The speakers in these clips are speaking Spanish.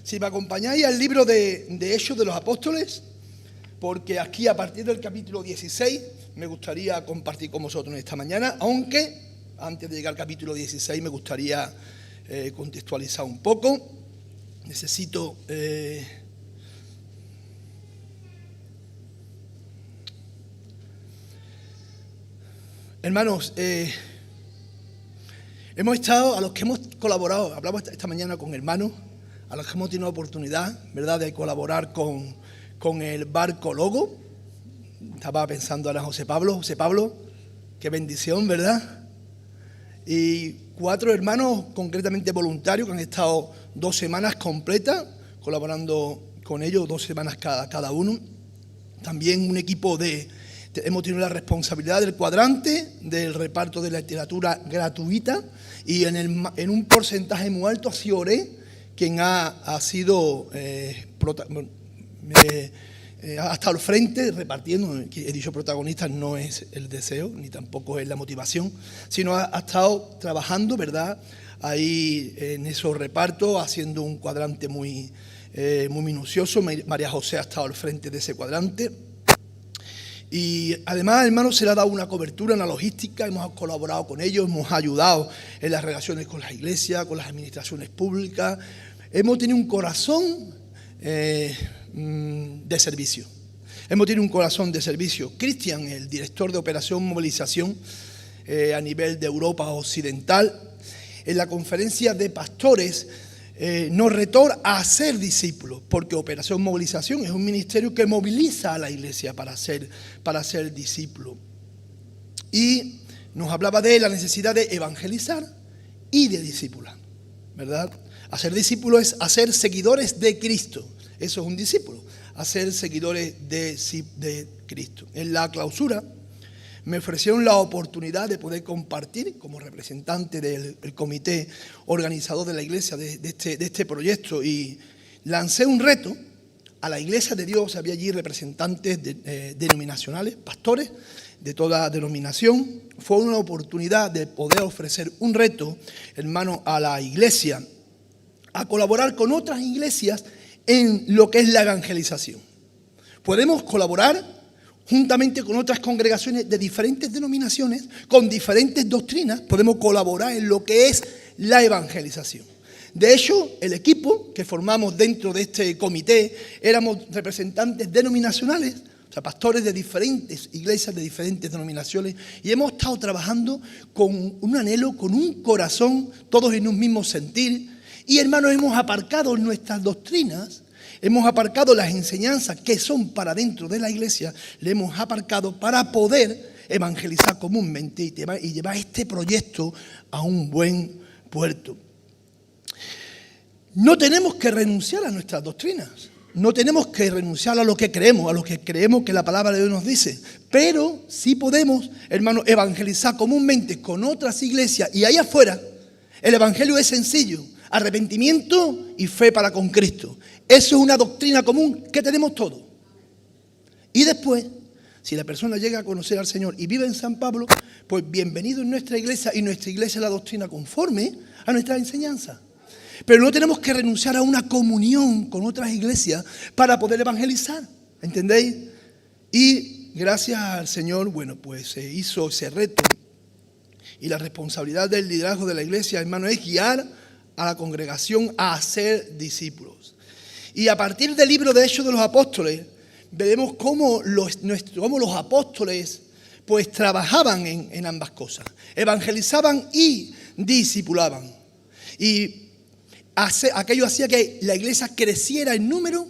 Si me acompañáis al libro de Hechos de los Apóstoles, porque aquí a partir del capítulo 16 me gustaría compartir con vosotros esta mañana, aunque antes de llegar al capítulo 16 me gustaría contextualizar un poco. Necesito... Hermanos, hemos estado, a los que hemos colaborado, hablamos esta mañana con hermanos, a los que hemos tenido la oportunidad, ¿verdad?, de colaborar con el barco Logo. Estaba pensando ahora en José Pablo, qué bendición, ¿verdad? Y 4 hermanos concretamente voluntarios que han estado 2 semanas completas colaborando con ellos, 2 semanas cada uno. También un equipo hemos tenido la responsabilidad del cuadrante, del reparto de la literatura gratuita, y en un porcentaje muy alto ha sido Oré quien ha estado al frente repartiendo. He dicho protagonista, no es el deseo ni tampoco es la motivación, sino ha estado trabajando, ¿verdad?, ahí en esos repartos, haciendo un cuadrante muy minucioso. María José ha estado al frente de ese cuadrante. Y además, hermanos, se le ha dado una cobertura en la logística, hemos colaborado con ellos, hemos ayudado en las relaciones con las iglesias, con las administraciones públicas. Hemos tenido un corazón de servicio. Hemos tenido un corazón de servicio. Cristian, el director de Operación Movilización a nivel de Europa Occidental, en la conferencia de pastores, nos retó a ser discípulos, porque Operación Movilización es un ministerio que moviliza a la iglesia para ser discípulo. Y nos hablaba de la necesidad de evangelizar y de discipular, ¿verdad? Hacer discípulos es hacer seguidores de Cristo. Eso es un discípulo, hacer seguidores de Cristo. En la clausura me ofrecieron la oportunidad de poder compartir como representante del comité organizador de la iglesia de este proyecto, y lancé un reto a la iglesia de Dios. Había allí representantes denominacionales, pastores de toda denominación. Fue una oportunidad de poder ofrecer un reto, hermano, a la iglesia, a colaborar con otras iglesias en lo que es la evangelización. Podemos colaborar juntamente con otras congregaciones de diferentes denominaciones, con diferentes doctrinas, podemos colaborar en lo que es la evangelización. De hecho, el equipo que formamos dentro de este comité éramos representantes denominacionales, o sea, pastores de diferentes iglesias, de diferentes denominaciones, y hemos estado trabajando con un anhelo, con un corazón, todos en un mismo sentir. Y, hermanos, hemos aparcado nuestras doctrinas, hemos aparcado las enseñanzas que son para dentro de la iglesia, le hemos aparcado para poder evangelizar comúnmente y llevar este proyecto a un buen puerto. No tenemos que renunciar a nuestras doctrinas, no tenemos que renunciar a lo que creemos que la palabra de Dios nos dice, pero sí podemos, hermanos, evangelizar comúnmente con otras iglesias, y allá afuera el evangelio es sencillo: arrepentimiento y fe para con Cristo. Eso es una doctrina común que tenemos todos. Y después, si la persona llega a conocer al Señor y vive en San Pablo, pues bienvenido en nuestra iglesia, y nuestra iglesia es la doctrina conforme a nuestra enseñanza. Pero no tenemos que renunciar a una comunión con otras iglesias para poder evangelizar, ¿entendéis? Y gracias al Señor, bueno, pues se hizo ese reto, y la responsabilidad del liderazgo de la iglesia, hermano, es guiar a la congregación a ser discípulos. Y a partir del libro de Hechos de los Apóstoles, veremos cómo los apóstoles pues trabajaban en ambas cosas. Evangelizaban y discipulaban. Y aquello hacía que la iglesia creciera en número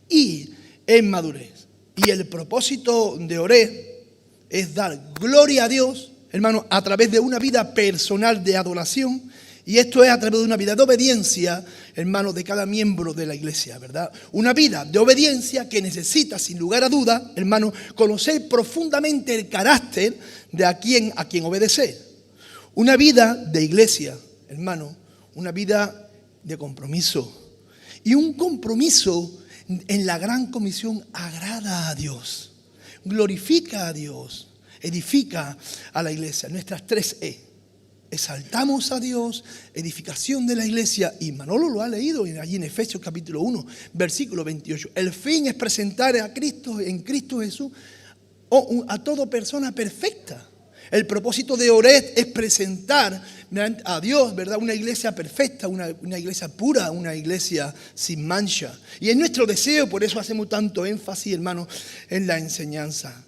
y en madurez. Y el propósito de Oré es dar gloria a Dios, hermano, a través de una vida personal de adoración. Y esto es a través de una vida de obediencia, hermano, de cada miembro de la iglesia, ¿verdad? Una vida de obediencia que necesita, sin lugar a duda, hermano, conocer profundamente el carácter de a quien obedecer. Una vida de iglesia, hermano, una vida de compromiso. Y un compromiso en la gran comisión agrada a Dios, glorifica a Dios, edifica a la iglesia. Nuestras 3 E. exaltamos a Dios, edificación de la iglesia, y Manolo lo ha leído allí en Efesios capítulo 1, versículo 28. El fin es presentar a Cristo, en Cristo Jesús, a toda persona perfecta. El propósito de Oreb es presentar a Dios, ¿verdad?, una iglesia perfecta, una iglesia pura, una iglesia sin mancha. Y es nuestro deseo, por eso hacemos tanto énfasis, hermanos, en la enseñanza.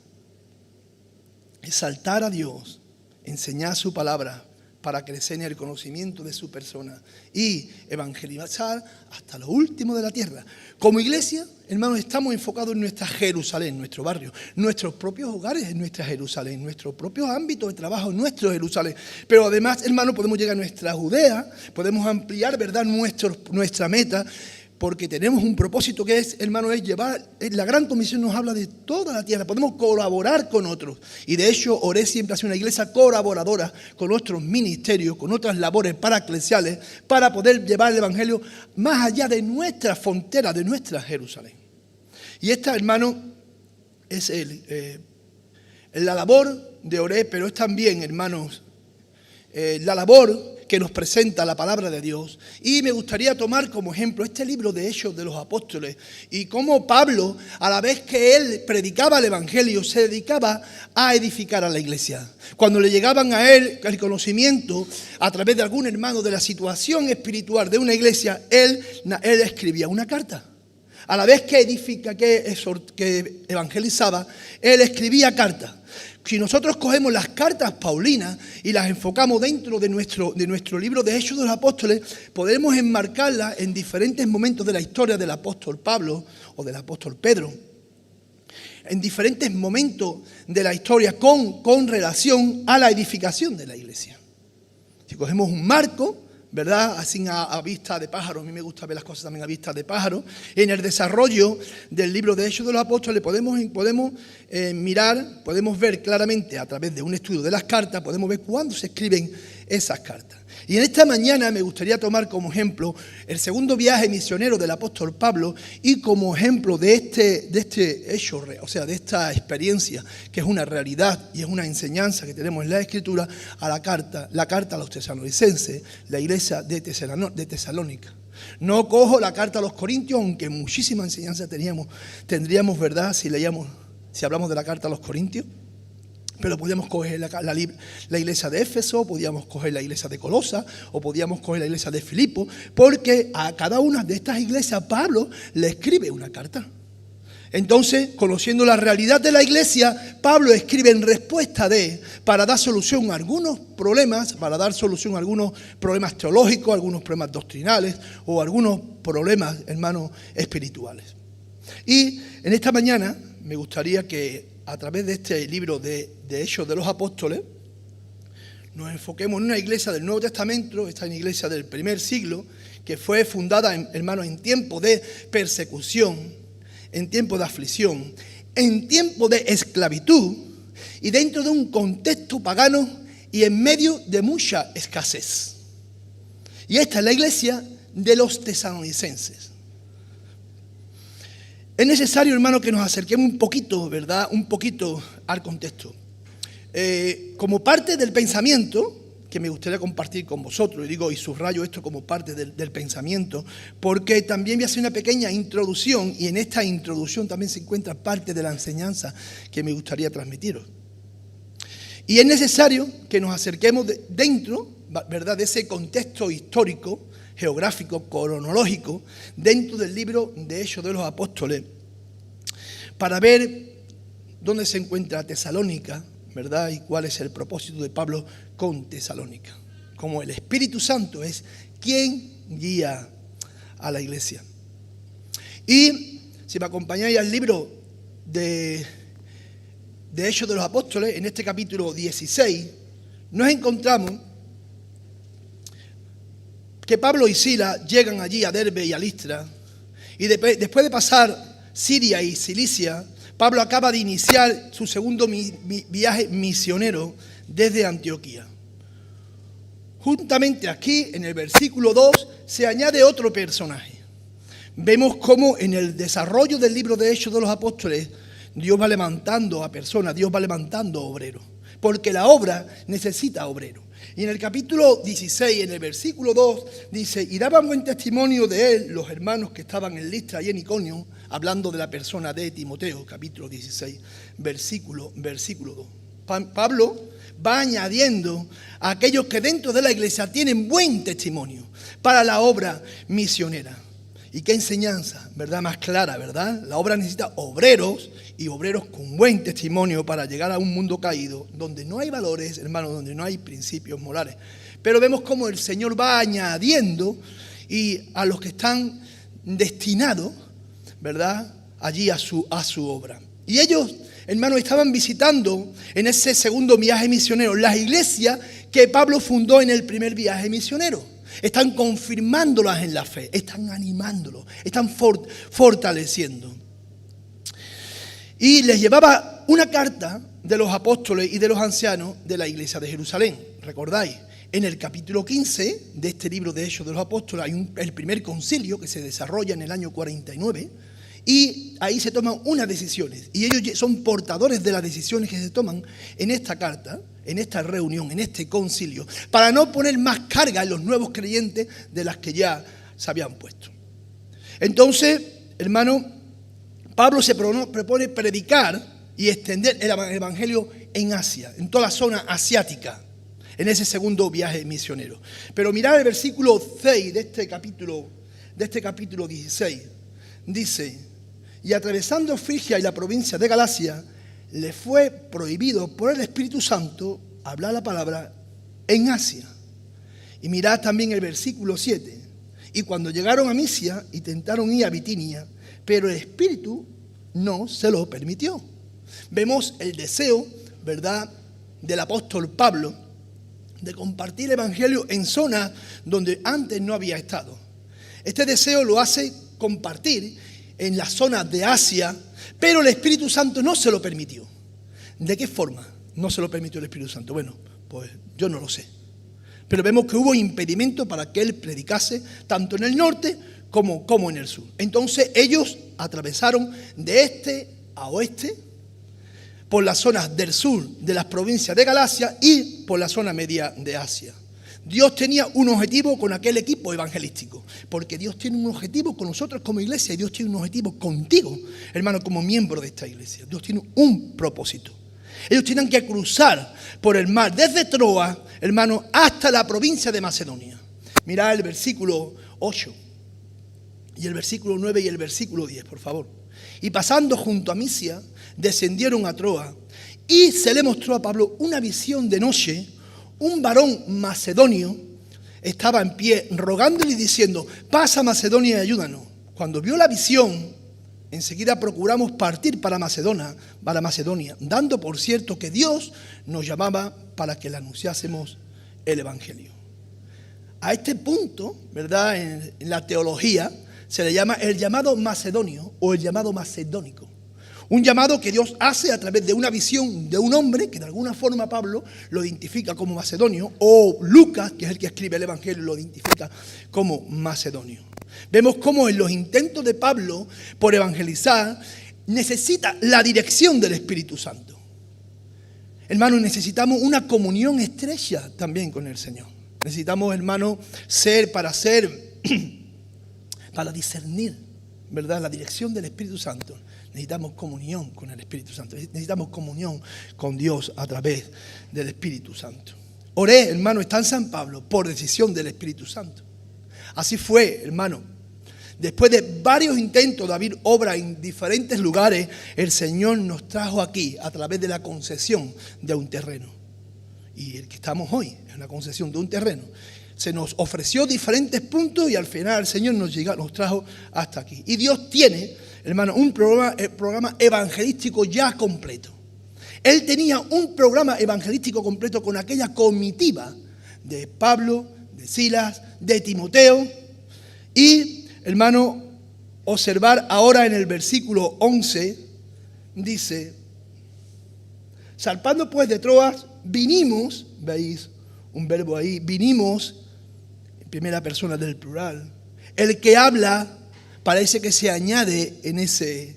Exaltar a Dios, enseñar su palabra para crecer en el conocimiento de su persona y evangelizar hasta lo último de la tierra. Como iglesia, hermanos, estamos enfocados en nuestra Jerusalén, nuestro barrio, nuestros propios hogares en nuestra Jerusalén, nuestros propios ámbitos de trabajo en nuestro Jerusalén. Pero además, hermanos, podemos llegar a nuestra Judea, podemos ampliar, ¿verdad?, nuestra meta, porque tenemos un propósito que es, hermano, es llevar, la gran comisión nos habla de toda la tierra, podemos colaborar con otros. Y de hecho, Oreb siempre ha sido una iglesia colaboradora con otros ministerios, con otras labores paraclesiales, para poder llevar el evangelio más allá de nuestra frontera, de nuestra Jerusalén. Y esta, hermano, es la labor de Oreb, pero es también, hermanos, la labor que nos presenta la palabra de Dios. Y me gustaría tomar como ejemplo este libro de Hechos de los Apóstoles y cómo Pablo, a la vez que él predicaba el evangelio, se dedicaba a edificar a la iglesia. Cuando le llegaban a él el conocimiento a través de algún hermano de la situación espiritual de una iglesia, él escribía una carta. A la vez que que evangelizaba, él escribía cartas. Si nosotros cogemos las cartas paulinas y las enfocamos dentro de nuestro libro de Hechos de los Apóstoles, podemos enmarcarlas en diferentes momentos de la historia del apóstol Pablo o del apóstol Pedro. En diferentes momentos de la historia con relación a la edificación de la iglesia. Si cogemos un marco, ¿verdad?, así a vista de pájaro, a mí me gusta ver las cosas también a vista de pájaro, en el desarrollo del libro de Hechos de los Apóstoles podemos mirar, podemos ver claramente a través de un estudio de las cartas, podemos ver cuándo se escriben esas cartas. Y en esta mañana me gustaría tomar como ejemplo el segundo viaje misionero del apóstol Pablo y como ejemplo de este hecho, o sea, de esta experiencia que es una realidad y es una enseñanza que tenemos en la Escritura, a la carta a los tesalonicenses, la iglesia de Tesalónica. No cojo la carta a los Corintios, aunque muchísima enseñanza tendríamos, ¿verdad?, si hablamos de la carta a los Corintios. Pero podíamos coger la iglesia de Éfeso, podíamos coger la iglesia de Colosa, o podíamos coger la iglesia de Filipo, porque a cada una de estas iglesias Pablo le escribe una carta. Entonces, conociendo la realidad de la iglesia, Pablo escribe en respuesta para dar solución a algunos problemas, teológicos, algunos problemas doctrinales o algunos problemas, hermanos, espirituales. Y en esta mañana me gustaría que a través de este libro de Hechos de los Apóstoles, nos enfoquemos en una iglesia del Nuevo Testamento, esta es una iglesia del primer siglo, que fue fundada, hermanos, en tiempo de persecución, en tiempo de aflicción, en tiempo de esclavitud y dentro de un contexto pagano y en medio de mucha escasez. Y esta es la iglesia de los tesalonicenses. Es necesario, hermano, que nos acerquemos un poquito, ¿verdad?, al contexto. Como parte del pensamiento que me gustaría compartir con vosotros, y subrayo esto como parte del pensamiento, porque también voy a hacer una pequeña introducción, y en esta introducción también se encuentra parte de la enseñanza que me gustaría transmitiros. Y es necesario que nos acerquemos dentro, ¿verdad?, de ese contexto histórico, geográfico, cronológico, dentro del libro de Hechos de los Apóstoles, para ver dónde se encuentra Tesalónica, ¿verdad?, y cuál es el propósito de Pablo con Tesalónica. Como el Espíritu Santo es quien guía a la iglesia. Y si me acompañáis al libro de Hechos de los Apóstoles, en este capítulo 16, nos encontramos que Pablo y Silas llegan allí a Derbe y a Listra, y después de pasar Siria y Cilicia, Pablo acaba de iniciar su segundo viaje misionero desde Antioquía. Juntamente aquí, en el versículo 2, se añade otro personaje. Vemos cómo en el desarrollo del libro de Hechos de los Apóstoles, Dios va levantando a personas, Dios va levantando obreros, porque la obra necesita obreros. Y en el capítulo 16, en el versículo 2, dice, y daban buen testimonio de él los hermanos que estaban en Listra y en Iconio, hablando de la persona de Timoteo, capítulo 16, versículo 2. Pablo va añadiendo a aquellos que dentro de la iglesia tienen buen testimonio para la obra misionera. Y qué enseñanza, ¿verdad? Más clara, ¿verdad? La obra necesita obreros y obreros con buen testimonio para llegar a un mundo caído, donde no hay valores, hermanos, donde no hay principios morales. Pero vemos cómo el Señor va añadiendo y a los que están destinados, ¿verdad? Allí a su obra. Y ellos, hermanos, estaban visitando en ese segundo viaje misionero las iglesias que Pablo fundó en el primer viaje misionero. Están confirmándolas en la fe, están animándolos, están fortaleciendo. Y les llevaba una carta de los apóstoles y de los ancianos de la iglesia de Jerusalén. ¿Recordáis? En el capítulo 15 de este libro de Hechos de los Apóstoles hay el primer concilio que se desarrolla en el año 49 y ahí se toman unas decisiones. Y ellos son portadores de las decisiones que se toman en esta carta, en esta reunión, en este concilio, para no poner más carga en los nuevos creyentes de las que ya se habían puesto. Entonces, hermano, Pablo se propone predicar y extender el evangelio en Asia, en toda la zona asiática, en ese segundo viaje misionero. Pero mirad el versículo 6 de este capítulo 16, dice, y atravesando Frigia y la provincia de Galacia, le fue prohibido por el Espíritu Santo hablar la palabra en Asia. Y mirad también el versículo 7. Y cuando llegaron a Misia, intentaron ir a Bitinia, pero el Espíritu no se lo permitió. Vemos el deseo, ¿verdad?, del apóstol Pablo de compartir el evangelio en zonas donde antes no había estado. Este deseo lo hace compartir en las zonas de Asia, pero el Espíritu Santo no se lo permitió. ¿De qué forma no se lo permitió el Espíritu Santo? Bueno, pues yo no lo sé. Pero vemos que hubo impedimento para que él predicase tanto en el norte como en el sur. Entonces ellos atravesaron de este a oeste por las zonas del sur de las provincias de Galacia y por la zona media de Asia. Dios tenía un objetivo con aquel equipo evangelístico, porque Dios tiene un objetivo con nosotros como iglesia y Dios tiene un objetivo contigo, hermano, como miembro de esta iglesia. Dios tiene un propósito. Ellos tienen que cruzar por el mar desde Troas, hermano, hasta la provincia de Macedonia. Mirad el versículo 8 y el versículo 9 y el versículo 10, por favor. Y pasando junto a Misia, descendieron a Troas y se le mostró a Pablo una visión de noche. Un varón macedonio estaba en pie rogándole y diciendo, pasa a Macedonia y ayúdanos. Cuando vio la visión, enseguida procuramos partir para Macedonia, dando por cierto que Dios nos llamaba para que le anunciásemos el evangelio. A este punto, ¿verdad?, en la teología se le llama el llamado macedonio o el llamado macedónico. Un llamado que Dios hace a través de una visión de un hombre que de alguna forma Pablo lo identifica como macedonio, o Lucas, que es el que escribe el evangelio, lo identifica como macedonio. Vemos cómo en los intentos de Pablo por evangelizar necesita la dirección del Espíritu Santo. Hermanos, necesitamos una comunión estrecha también con el Señor. Necesitamos, hermanos, para discernir, ¿verdad?, la dirección del Espíritu Santo. Necesitamos comunión con el Espíritu Santo. Necesitamos comunión con Dios a través del Espíritu Santo. Oré, hermano, está en San Pablo por decisión del Espíritu Santo. Así fue, hermano. Después de varios intentos de abrir obra en diferentes lugares, el Señor nos trajo aquí a través de la concesión de un terreno. Y el que estamos hoy es una concesión de un terreno. Se nos ofreció diferentes puntos y al final el Señor nos trajo hasta aquí. Y Dios tiene, hermano, un programa evangelístico ya completo. Él tenía un programa evangelístico completo con aquella comitiva de Pablo, de Silas, de Timoteo. Y, hermano, observar ahora en el versículo 11, dice, zarpando pues de Troas, vinimos, veis un verbo ahí, vinimos, en primera persona del plural. El que habla parece que se añade en ese,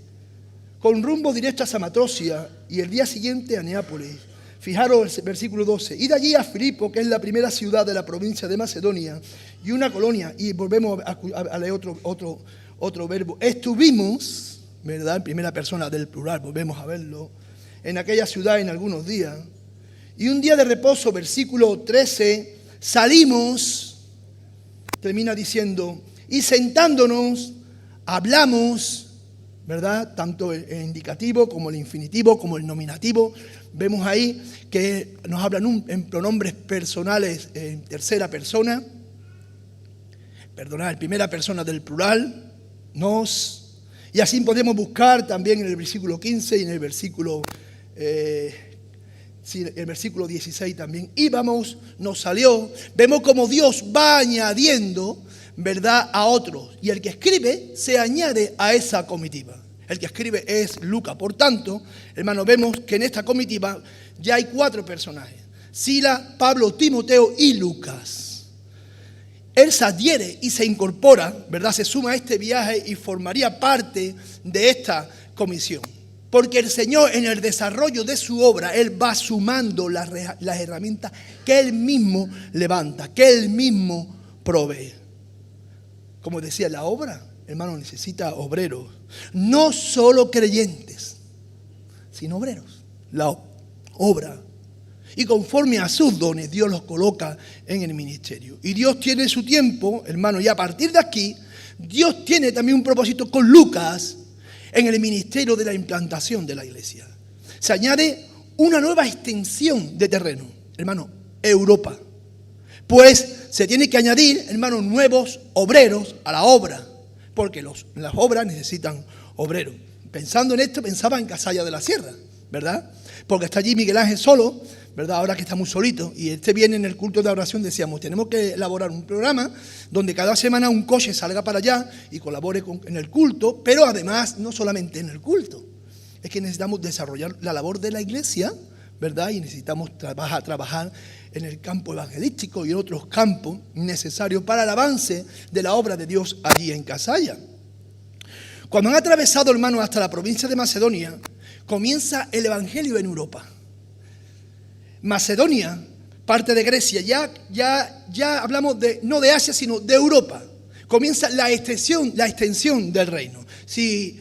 con rumbo directo a Samatrocia y el día siguiente a Neápolis, Fijaros el versículo 12. Id allí a Filipo, que es la primera ciudad de la provincia de Macedonia, y una colonia. Y volvemos a leer otro verbo. Estuvimos, ¿verdad? En primera persona del plural, volvemos a verlo, en aquella ciudad en algunos días. Y un día de reposo, versículo 13, salimos, termina diciendo, y sentándonos, hablamos, ¿verdad? Tanto el indicativo como el infinitivo, como el nominativo. Vemos ahí que nos hablan en pronombres personales en tercera persona. En primera persona del plural, nos. Y así podemos buscar también en el versículo 15 y en el versículo 16 también. Íbamos, nos salió. Vemos como Dios va añadiendo, ¿verdad?, a otros. Y el que escribe se añade a esa comitiva. El que escribe es Lucas. Por tanto, hermanos, vemos que en esta comitiva ya hay 4 personajes. Silas, Pablo, Timoteo y Lucas. Él se adhiere y se incorpora, ¿verdad? Se suma a este viaje y formaría parte de esta comisión. Porque el Señor, en el desarrollo de su obra, Él va sumando las herramientas que Él mismo levanta, que Él mismo provee. Como decía, la obra, hermano, necesita obreros. No solo creyentes, sino obreros. La obra. Y conforme a sus dones, Dios los coloca en el ministerio. Y Dios tiene su tiempo, hermano, y a partir de aquí, Dios tiene también un propósito con Lucas en el ministerio de la implantación de la iglesia. Se añade una nueva extensión de terreno, hermano, Europa. Pues se tiene que añadir, hermanos, nuevos obreros a la obra, porque las obras necesitan obreros. Pensando en esto, pensaba en Casalla de la Sierra, ¿verdad? Porque está allí Miguel Ángel solo, ¿verdad? Ahora que está muy solito. Y este viene en el culto de oración, decíamos, tenemos que elaborar un programa donde cada semana un coche salga para allá y colabore en el culto, pero además, no solamente en el culto, es que necesitamos desarrollar la labor de la iglesia, ¿verdad? Y necesitamos trabajar en el campo evangelístico y en otros campos necesarios para el avance de la obra de Dios allí en Casalla. Cuando han atravesado, hermanos, hasta la provincia de Macedonia, comienza el evangelio en Europa. Macedonia, parte de Grecia, ya hablamos no de Asia, sino de Europa. Comienza la extensión del reino. Si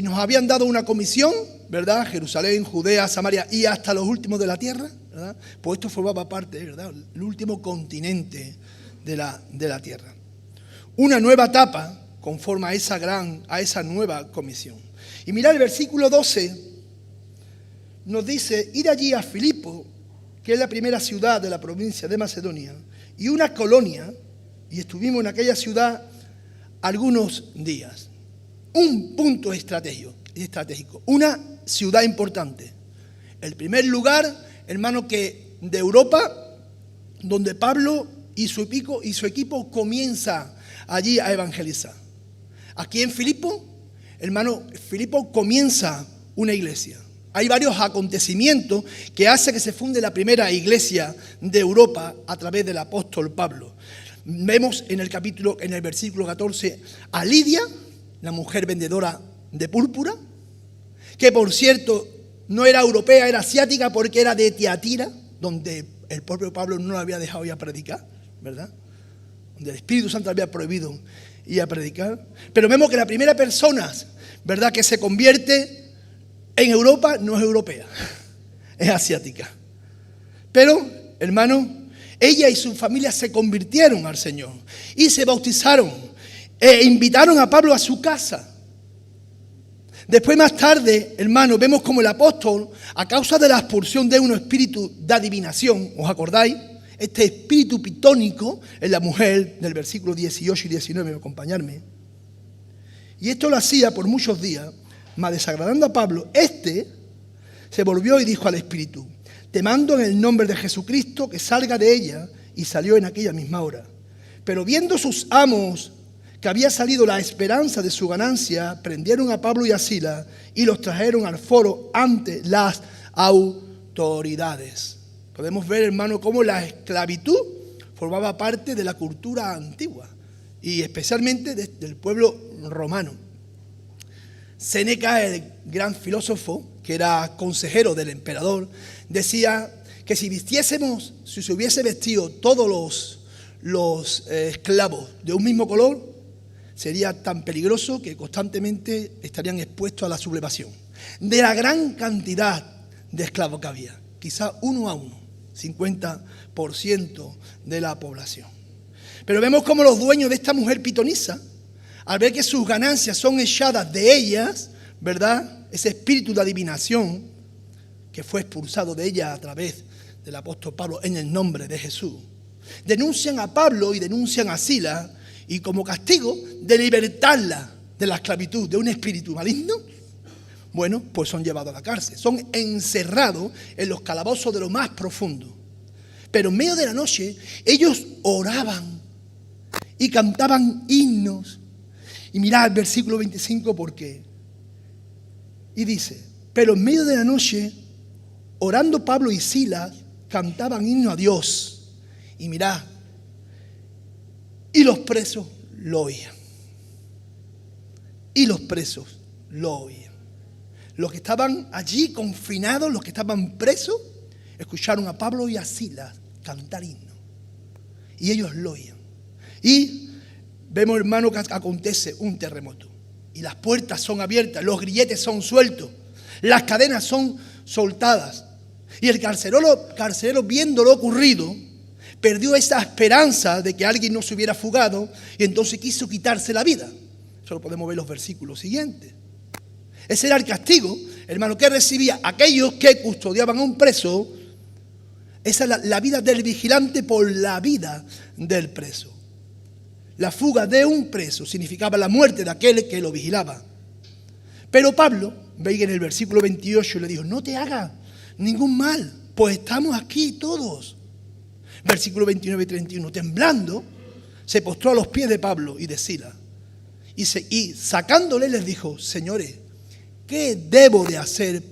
nos habían dado una comisión, ¿verdad? Jerusalén, Judea, Samaria y hasta los últimos de la tierra, ¿verdad? Pues esto formaba parte, ¿verdad?, el último continente de la tierra. Una nueva etapa conforma a esa nueva comisión. Y mirad el versículo 12, nos dice, ir allí a Filipo, que es la primera ciudad de la provincia de Macedonia, y una colonia, y estuvimos en aquella ciudad algunos días. Un punto estratégico, una ciudad importante. El primer lugar, hermano, que de Europa, donde Pablo y su equipo comienza allí a evangelizar. Aquí en Filipo, hermano, Filipo comienza una iglesia. Hay varios acontecimientos que hacen que se funde la primera iglesia de Europa a través del apóstol Pablo. Vemos en el versículo 14 a Lidia, la mujer vendedora de púrpura, que por cierto no era europea, era asiática porque era de Tiatira, donde el propio Pablo no la había dejado ir a predicar, ¿verdad? Donde el Espíritu Santo había prohibido ir a predicar. Pero vemos que la primera persona, ¿verdad?, que se convierte en Europa no es europea, es asiática. Pero, hermano, ella y su familia se convirtieron al Señor y se bautizaron e invitaron a Pablo a su casa. Después, más tarde, hermano, vemos como el apóstol, a causa de la expulsión de un espíritu de adivinación, ¿os acordáis? Este espíritu pitónico en la mujer, del versículo 18 y 19, acompañarme. Y esto lo hacía por muchos días, mas desagradando a Pablo, se volvió y dijo al espíritu, te mando en el nombre de Jesucristo que salga de ella, y salió en aquella misma hora. Pero viendo sus amos que había salido la esperanza de su ganancia, prendieron a Pablo y a Silas y los trajeron al foro ante las autoridades. Podemos ver, hermano, cómo la esclavitud formaba parte de la cultura antigua y especialmente del pueblo romano. Séneca, el gran filósofo, que era consejero del emperador, decía que si se hubiese vestido todos los esclavos de un mismo color, sería tan peligroso que constantemente estarían expuestos a la sublevación. De la gran cantidad de esclavos que había, quizá 1 a 1, 50% de la población. Pero vemos cómo los dueños de esta mujer pitonisa, al ver que sus ganancias son echadas de ellas, ¿verdad? Ese espíritu de adivinación que fue expulsado de ella a través del apóstol Pablo en el nombre de Jesús, denuncian a Pablo y denuncian a Silas, y como castigo de libertarla de la esclavitud de un espíritu maligno, bueno, pues son llevados a la cárcel, son encerrados en los calabozos de lo más profundo. Pero en medio de la noche ellos oraban y cantaban himnos. Y mirad el versículo 25 porque, y dice, pero en medio de la noche, orando Pablo y Silas, cantaban himnos a Dios. Y mirad, y los presos lo oían. Y los presos lo oían. Los que estaban allí confinados, los que estaban presos, escucharon a Pablo y a Silas cantar himnos. Y ellos lo oían. Y vemos, hermano, que acontece un terremoto. Y las puertas son abiertas, los grilletes son sueltos, las cadenas son soltadas. Y el carcelero, viendo lo ocurrido, perdió esa esperanza de que alguien no se hubiera fugado y entonces quiso quitarse la vida. Solo podemos ver los versículos siguientes. Ese era el castigo, hermano, que recibía aquellos que custodiaban a un preso. Esa es la vida del vigilante por la vida del preso. La fuga de un preso significaba la muerte de aquel que lo vigilaba. Pero Pablo, veis en el versículo 28, le dijo, no te hagas ningún mal, pues estamos aquí todos. Versículo 29 y 31, temblando, se postró a los pies de Pablo y de Silas. Y sacándole les dijo, señores, ¿qué debo de hacer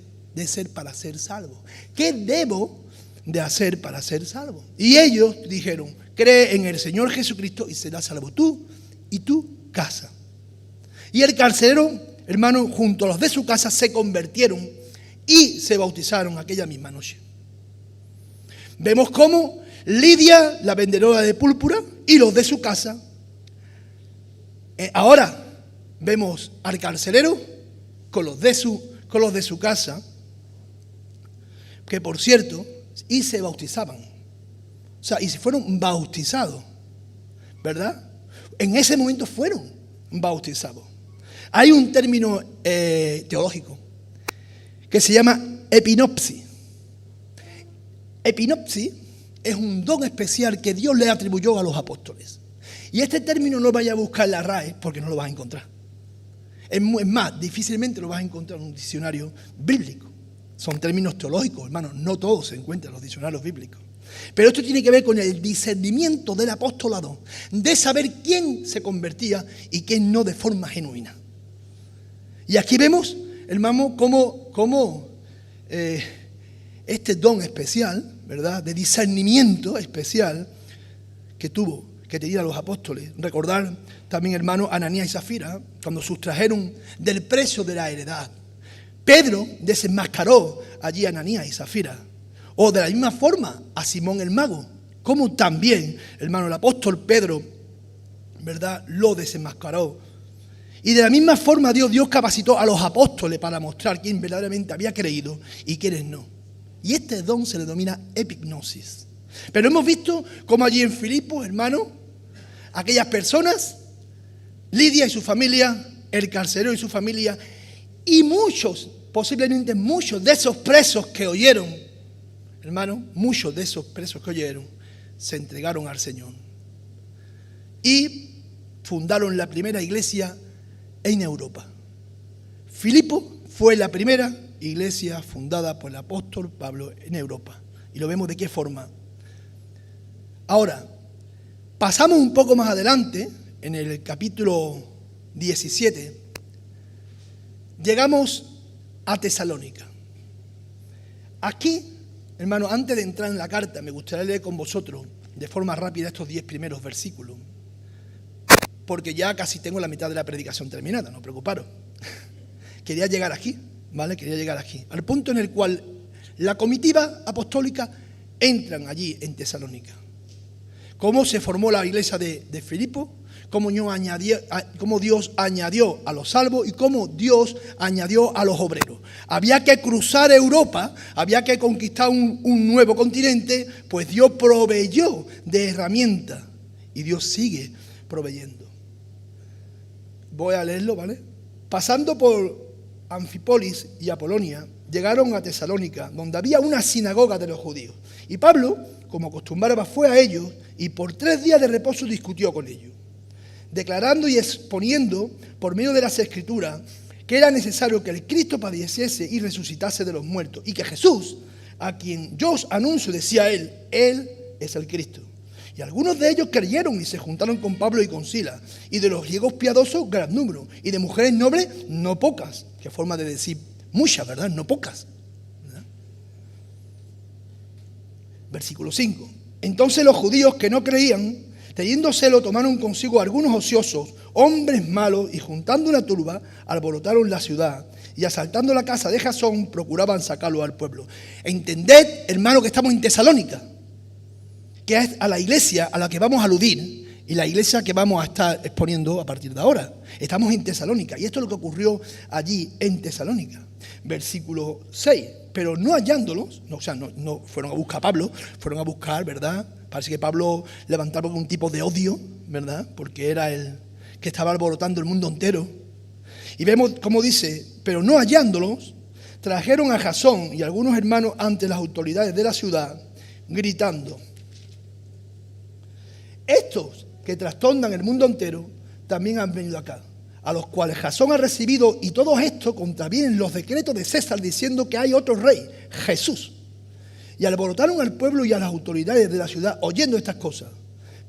para ser salvo? ¿Qué debo de hacer para ser salvo? Y ellos dijeron, cree en el Señor Jesucristo y serás salvo tú y tu casa. Y el carcelero, hermano, junto a los de su casa se convirtieron y se bautizaron aquella misma noche. Vemos cómo Lidia, la vendedora de púrpura, y los de su casa. Ahora vemos al carcelero con los de su casa, que por cierto, y se bautizaban. O sea, y se fueron bautizados, ¿verdad? En ese momento fueron bautizados. Hay un término teológico que se llama epinopsis. Epinopsis es un don especial que Dios le atribuyó a los apóstoles. Y este término no vaya a buscar en la RAE porque no lo vas a encontrar. Es más, difícilmente lo vas a encontrar en un diccionario bíblico. Son términos teológicos, hermanos, no todos se encuentran en los diccionarios bíblicos. Pero esto tiene que ver con el discernimiento del apostolado, de saber quién se convertía y quién no de forma genuina. Y aquí vemos, hermano, cómo este don especial, ¿verdad?, de discernimiento especial que tenían los apóstoles. Recordar también, hermano, Ananías y Zafira, cuando sustrajeron del precio de la heredad. Pedro desenmascaró allí a Ananías y Zafira. O de la misma forma a Simón el mago, como también, hermano, el apóstol Pedro, ¿verdad?, lo desenmascaró. Y de la misma forma Dios capacitó a los apóstoles para mostrar quién verdaderamente había creído y quiénes no. Y este don se le denomina epignosis. Pero hemos visto cómo allí en Filipos, hermano, aquellas personas, Lidia y su familia, el carcelero y su familia, y muchos, posiblemente muchos de esos presos que oyeron, hermano, muchos de esos presos que oyeron, se entregaron al Señor. Y fundaron la primera iglesia en Europa. Filipos fue la primera iglesia fundada por el apóstol Pablo en Europa. Y lo vemos de qué forma. Ahora, pasamos un poco más adelante, en el capítulo 17, llegamos a Tesalónica. Aquí, hermano, antes de entrar en la carta, me gustaría leer con vosotros de forma rápida estos 10 primeros versículos, porque ya casi tengo la mitad de la predicación terminada, no preocuparos. quería llegar aquí, ¿vale? Quería llegar aquí, al punto en el cual la comitiva apostólica entran allí en Tesalónica. Cómo se formó la iglesia de Filipo, cómo Dios añadió a los salvos y cómo Dios añadió a los obreros. Había que cruzar Europa, había que conquistar un nuevo continente, pues Dios proveyó de herramientas y Dios sigue proveyendo. Voy a leerlo, ¿vale? Pasando por Anfípolis y Apolonia, llegaron a Tesalónica, donde había una sinagoga de los judíos. Y Pablo, como acostumbraba, fue a ellos y por 3 días de reposo discutió con ellos, declarando y exponiendo por medio de las Escrituras que era necesario que el Cristo padeciese y resucitase de los muertos, y que Jesús, a quien yo os anuncio, decía él es el Cristo. Y algunos de ellos creyeron y se juntaron con Pablo y con Silas, y de los griegos piadosos gran número, y de mujeres nobles no pocas. Qué forma de decir muchas, ¿verdad? No pocas. ¿Verdad? Versículo 5. Entonces los judíos que no creían, teniéndoselo, tomaron consigo algunos ociosos, hombres malos, y juntando una turba, alborotaron la ciudad, y asaltando la casa de Jasón, procuraban sacarlo al pueblo. Entended, hermano, que estamos en Tesalónica, que es a la iglesia a la que vamos a aludir, y la iglesia que vamos a estar exponiendo a partir de ahora. Estamos en Tesalónica, y esto es lo que ocurrió allí en Tesalónica. Versículo 6. Pero no hallándolos, no fueron a buscar a Pablo, fueron a buscar, ¿verdad? Parece que Pablo levantaba un tipo de odio, ¿verdad? Porque era el que estaba alborotando el mundo entero. Y vemos cómo dice, pero no hallándolos, trajeron a Jasón y algunos hermanos ante las autoridades de la ciudad, gritando: estos que trastornan el mundo entero también han venido acá, a los cuales Jasón ha recibido, y todos estos contravienen los decretos de César diciendo que hay otro rey, Jesús. Y alborotaron al pueblo y a las autoridades de la ciudad oyendo estas cosas.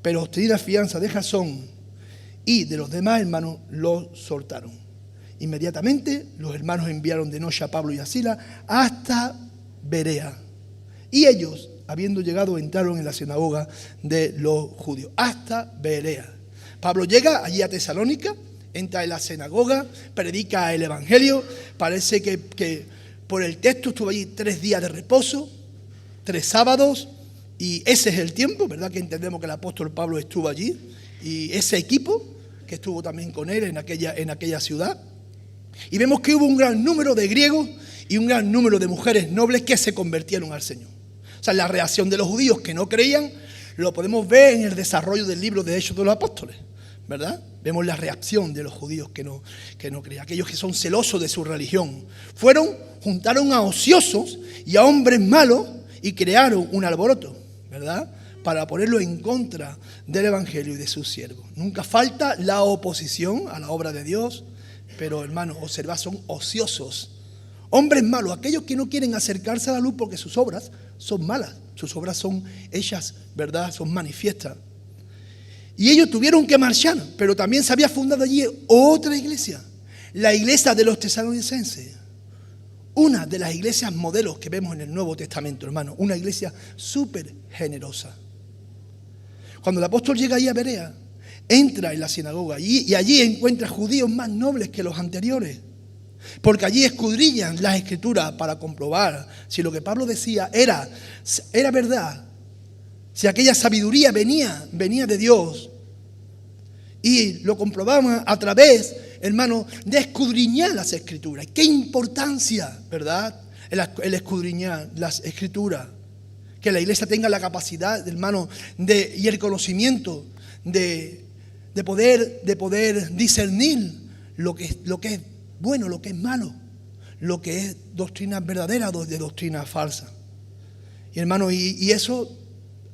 Pero obtenida fianza de Jasón y de los demás hermanos, los soltaron. Inmediatamente los hermanos enviaron de noche a Pablo y a Silas hasta Berea. Y ellos, habiendo llegado, entraron en la sinagoga de los judíos. Hasta Berea. Pablo llega allí a Tesalónica, entra en la sinagoga, predica el evangelio. Parece que por el texto estuvo allí 3 días de reposo, 3 sábados, y ese es el tiempo, ¿verdad? Que entendemos que el apóstol Pablo estuvo allí, y ese equipo que estuvo también con él en aquella ciudad. Y vemos que hubo un gran número de griegos y un gran número de mujeres nobles que se convirtieron al Señor. O sea, la reacción de los judíos que no creían lo podemos ver en el desarrollo del libro de Hechos de los Apóstoles, ¿verdad? Vemos la reacción de los judíos que no creían, aquellos que son celosos de su religión. Juntaron a ociosos y a hombres malos y crearon un alboroto, ¿verdad? Para ponerlo en contra del evangelio y de sus siervos. Nunca falta la oposición a la obra de Dios, pero hermanos, observad, son ociosos. Hombres malos, aquellos que no quieren acercarse a la luz porque sus obras son malas, sus obras son hechas, ¿verdad? Son manifiestas. Y ellos tuvieron que marchar, pero también se había fundado allí otra iglesia, la iglesia de los tesalonicenses. Una de las iglesias modelos que vemos en el Nuevo Testamento, hermano, una iglesia súper generosa. Cuando el apóstol llega allí a Berea, entra en la sinagoga y allí encuentra judíos más nobles que los anteriores. Porque allí escudriñan las escrituras para comprobar si lo que Pablo decía era verdad, si aquella sabiduría venía de Dios. Y lo comprobaban a través, hermano, de escudriñar las escrituras. Qué importancia, ¿verdad? El escudriñar las escrituras. Que la iglesia tenga la capacidad, hermano, y el conocimiento de poder discernir lo que es bueno, lo que es malo, lo que es doctrina verdadera de doctrina falsa. Y hermano, y eso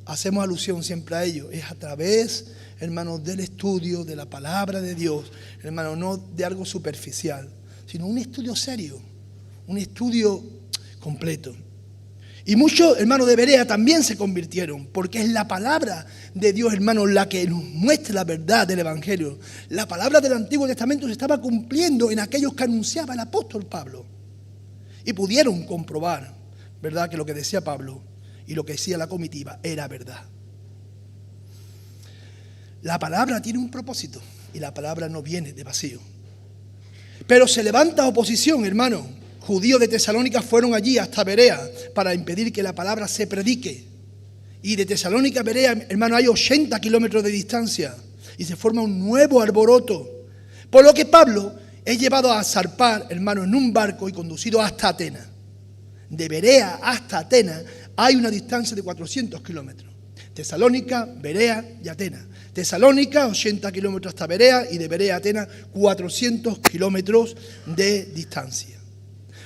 hacemos alusión siempre a ello, es a través, hermano, del estudio de la palabra de Dios, hermano, no de algo superficial, sino un estudio serio, un estudio completo. Y muchos hermanos de Berea también se convirtieron, porque es la palabra de Dios, hermano, la que nos muestra la verdad del evangelio. La palabra del Antiguo Testamento se estaba cumpliendo en aquellos que anunciaba el apóstol Pablo. Y pudieron comprobar, ¿verdad?, que lo que decía Pablo y lo que decía la comitiva era verdad. La palabra tiene un propósito y la palabra no viene de vacío. Pero se levanta oposición, hermano. Judíos de Tesalónica fueron allí hasta Berea para impedir que la palabra se predique. Y de Tesalónica a Berea, hermano, hay 80 kilómetros de distancia. Y se forma un nuevo alboroto. Por lo que Pablo es llevado a zarpar, hermano, en un barco y conducido hasta Atenas. De Berea hasta Atenas hay una distancia de 400 kilómetros. Tesalónica, Berea y Atenas. Tesalónica, 80 kilómetros hasta Berea, y de Berea a Atenas, 400 kilómetros de distancia.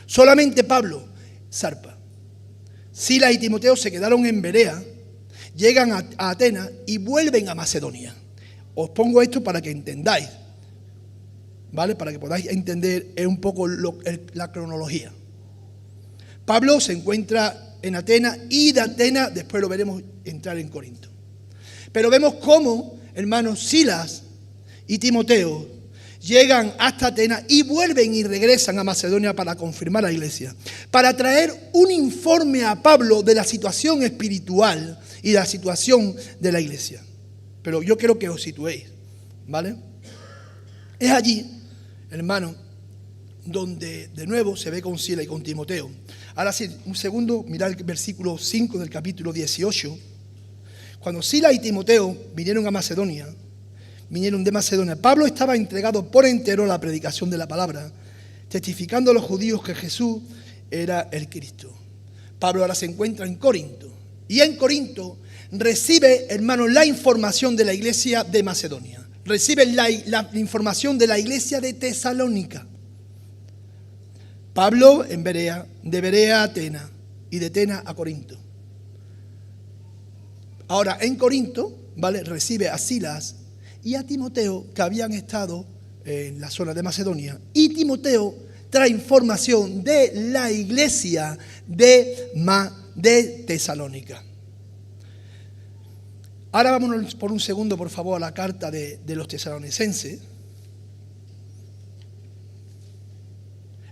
Solamente Pablo zarpa. Silas y Timoteo se quedaron en Berea, llegan a Atenas y vuelven a Macedonia. Os pongo esto para que entendáis, ¿vale? Para que podáis entender un poco la cronología. Pablo se encuentra en Atenas y de Atenas, después lo veremos entrar en Corinto. Pero vemos cómo, hermanos, Silas y Timoteo llegan hasta Atenas y vuelven y regresan a Macedonia para confirmar la iglesia, para traer un informe a Pablo de la situación espiritual y de la situación de la iglesia. Pero yo quiero que os situéis, ¿vale? Es allí, hermano, donde de nuevo se ve con Silas y con Timoteo. Ahora sí, un segundo, mirad el versículo 5 del capítulo 18. Cuando Silas y Timoteo vinieron a Macedonia, vinieron de Macedonia, Pablo estaba entregado por entero a la predicación de la palabra, testificando a los judíos que Jesús era el Cristo. Pablo ahora se encuentra en Corinto, y en Corinto recibe, hermanos, la información de la iglesia de Macedonia, recibe la información de la iglesia de Tesalónica. Pablo en Berea, de Berea a Atenas y de Atenas a Corinto. Ahora en Corinto, ¿vale?, recibe a Silas y a Timoteo, que habían estado en la zona de Macedonia, y Timoteo trae información de la iglesia de Tesalónica. Ahora vámonos por un segundo, por favor, a la carta de los tesalonicenses.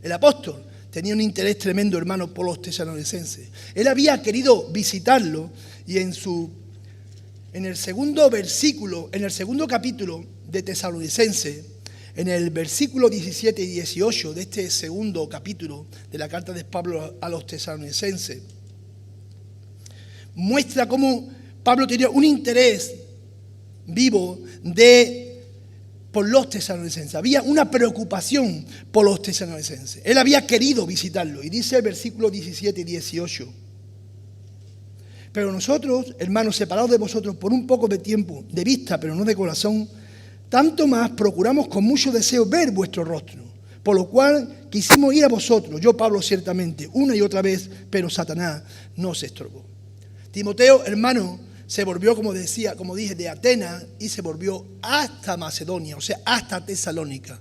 El apóstol tenía un interés tremendo, hermano, por los tesalonicenses. Él había querido visitarlo y en el segundo versículo, en el segundo capítulo de Tesalonicenses, en el versículo 17 y 18 de este segundo capítulo de la carta de Pablo a los tesalonicenses, muestra cómo Pablo tenía un interés vivo por los tesalonicenses. Había una preocupación por los tesalonicenses. Él había querido visitarlo. Y dice el versículo 17 y 18. Pero nosotros, hermanos, separados de vosotros por un poco de tiempo, de vista, pero no de corazón, tanto más procuramos con mucho deseo ver vuestro rostro. Por lo cual quisimos ir a vosotros, yo Pablo ciertamente, una y otra vez, pero Satanás nos estorbó. Timoteo, hermano, se volvió, como dije, de Atenas y se volvió hasta Macedonia, o sea, hasta Tesalónica.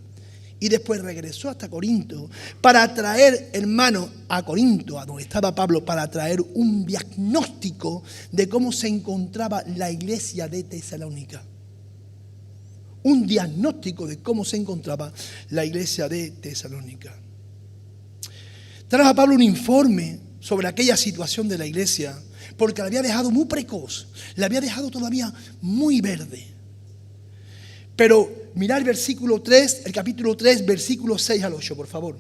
Y después regresó hasta Corinto para traer, hermano, a Corinto, a donde estaba Pablo, para traer un diagnóstico de cómo se encontraba la iglesia de Tesalónica. Un diagnóstico de cómo se encontraba la iglesia de Tesalónica. Trajo a Pablo un informe sobre aquella situación de la iglesia, porque la había dejado muy precoz, la había dejado todavía muy verde. Pero mirad el versículo 3, el capítulo 3, versículos 6 al 8, por favor.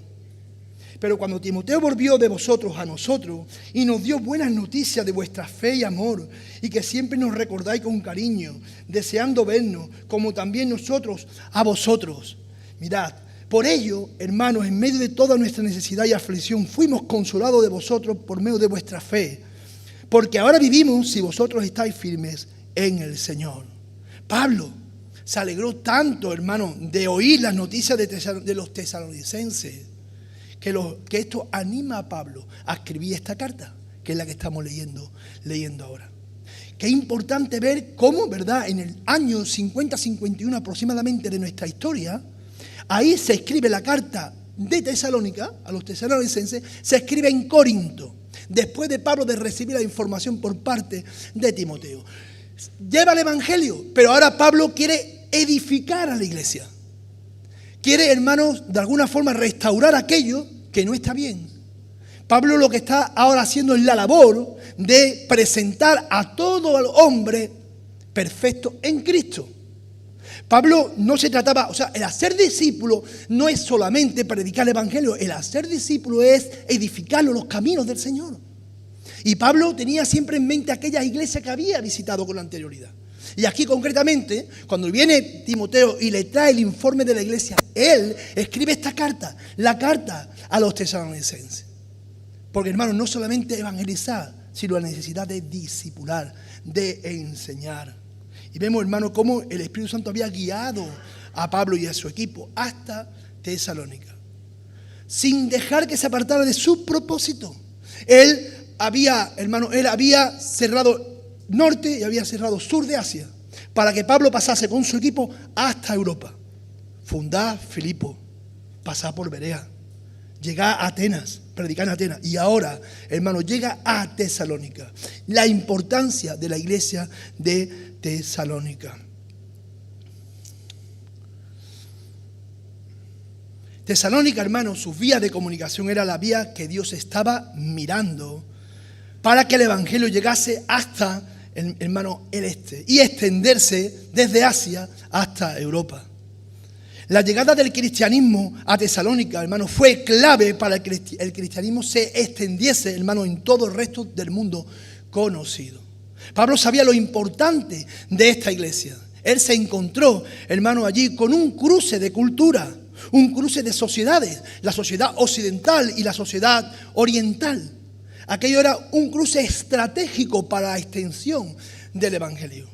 Pero cuando Timoteo volvió de vosotros a nosotros y nos dio buenas noticias de vuestra fe y amor, y que siempre nos recordáis con cariño, deseando vernos, como también nosotros a vosotros. Mirad, por ello, hermanos, en medio de toda nuestra necesidad y aflicción, fuimos consolados de vosotros por medio de vuestra fe, porque ahora vivimos si vosotros estáis firmes en el Señor. Pablo se alegró tanto, hermano, de oír las noticias de los tesalonicenses, que esto anima a Pablo a escribir esta carta, que es la que estamos leyendo ahora. Qué importante ver cómo, ¿verdad?, en el año 50-51 aproximadamente de nuestra historia, ahí se escribe la carta de Tesalónica, a los tesalonicenses, se escribe en Corinto, después de Pablo de recibir la información por parte de Timoteo. Lleva el evangelio, pero ahora Pablo quiere edificar a la iglesia. Quiere, hermanos, de alguna forma restaurar aquello que no está bien. Pablo lo que está ahora haciendo es la labor de presentar a todo el hombre perfecto en Cristo. Pablo no se trataba, o sea, el hacer discípulo no es solamente predicar el evangelio, el hacer discípulo es edificarlo los caminos del Señor. Y Pablo tenía siempre en mente aquellas iglesias que había visitado con anterioridad. Y aquí concretamente, cuando viene Timoteo y le trae el informe de la iglesia, él escribe esta carta, la carta a los tesalonicenses. Porque, hermanos, no solamente evangelizar, sino la necesidad de discipular, de enseñar. Y vemos, hermanos, cómo el Espíritu Santo había guiado a Pablo y a su equipo hasta Tesalónica, sin dejar que se apartara de su propósito. Él había cerrado norte y había cerrado sur de Asia para que Pablo pasase con su equipo hasta Europa. Fundar Filipo, pasar por Berea, llegar a Atenas, predicar en Atenas. Y ahora, hermano, llega a Tesalónica. La importancia de la iglesia de Tesalónica. Tesalónica, hermano, su vía de comunicación era la vía que Dios estaba mirando para que el evangelio llegase hasta, hermano, el este y extenderse desde Asia hasta Europa. La llegada del cristianismo a Tesalónica, hermano, fue clave para que el cristianismo se extendiese, hermano, en todo el resto del mundo conocido. Pablo sabía lo importante de esta iglesia. Él se encontró, hermano, allí con un cruce de cultura, un cruce de sociedades, la sociedad occidental y la sociedad oriental. Aquello era un cruce estratégico para la extensión del evangelio.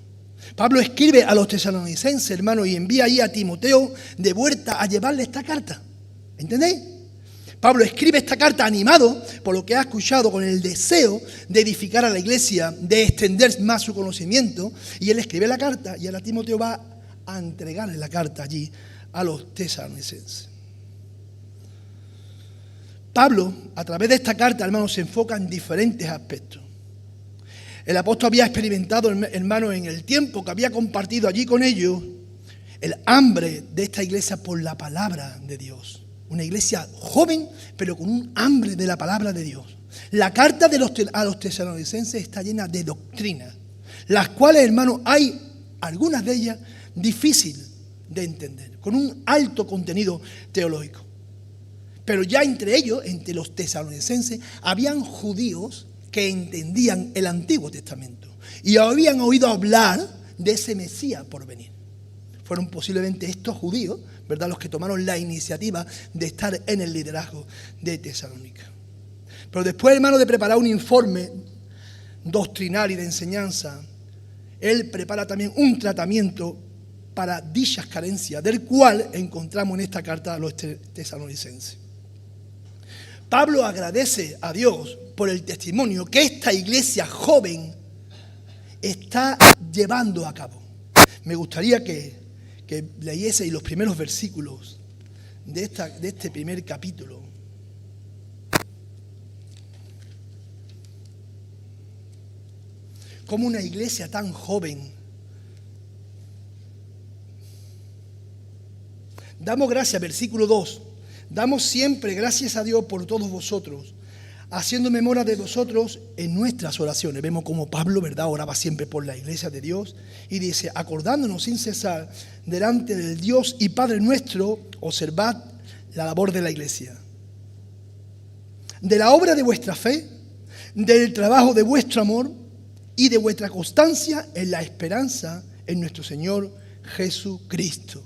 Pablo escribe a los tesalonicenses, hermano, y envía ahí a Timoteo de vuelta a llevarle esta carta. ¿Entendéis? Pablo escribe esta carta animado por lo que ha escuchado, con el deseo de edificar a la iglesia, de extender más su conocimiento. Y él escribe la carta y ahora Timoteo va a entregarle la carta allí a los tesalonicenses. Pablo, a través de esta carta, hermano, se enfoca en diferentes aspectos. El apóstol había experimentado, hermano, en el tiempo que había compartido allí con ellos, el hambre de esta iglesia por la palabra de Dios. Una iglesia joven, pero con un hambre de la palabra de Dios. La carta a los tesalonicenses está llena de doctrinas, las cuales, hermano, hay algunas de ellas difíciles de entender, con un alto contenido teológico. Pero ya entre ellos, entre los tesalonicenses, habían judíos que entendían el Antiguo Testamento y habían oído hablar de ese Mesías por venir. Fueron posiblemente estos judíos, ¿verdad?, los que tomaron la iniciativa de estar en el liderazgo de Tesalónica. Pero después, hermano, de preparar un informe doctrinal y de enseñanza, él prepara también un tratamiento para dichas carencias, del cual encontramos en esta carta a los tesalonicenses. Pablo agradece a Dios por el testimonio que esta iglesia joven está llevando a cabo. Me gustaría que leyese los primeros versículos de este primer capítulo. Como una iglesia tan joven. Damos gracias, versículo 2. Damos siempre gracias a Dios por todos vosotros, haciendo memoria de vosotros en nuestras oraciones. Vemos como Pablo, ¿verdad?, oraba siempre por la iglesia de Dios y dice, acordándonos sin cesar delante del Dios y Padre nuestro, observad la labor de la iglesia, de la obra de vuestra fe, del trabajo de vuestro amor y de vuestra constancia en la esperanza en nuestro Señor Jesucristo.